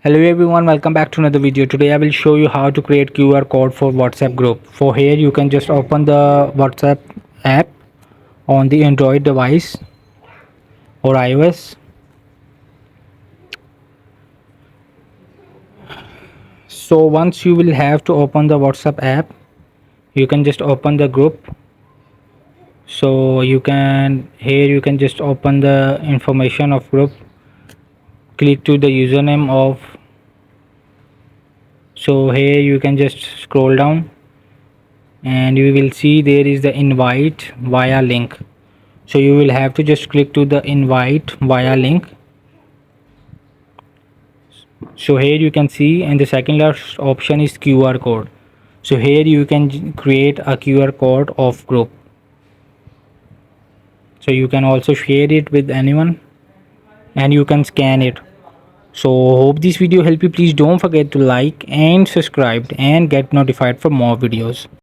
Hello everyone, welcome back to another video. Today I will show you how to create QR code for WhatsApp group. For here you can just open the WhatsApp app on the Android device or iOS. So once you will have to open the WhatsApp app, you can just open the group. So you can just open the information of group, click to the username of. So here you can just scroll down and you will see there is the invite via link. So you will have to just click to the invite via link. So here you can see, and the second last option is QR code. So here you can create a QR code of group, so you can also share it with anyone and you can scan it. So hope this video help you. Please don't forget to like and subscribe and get notified for more videos.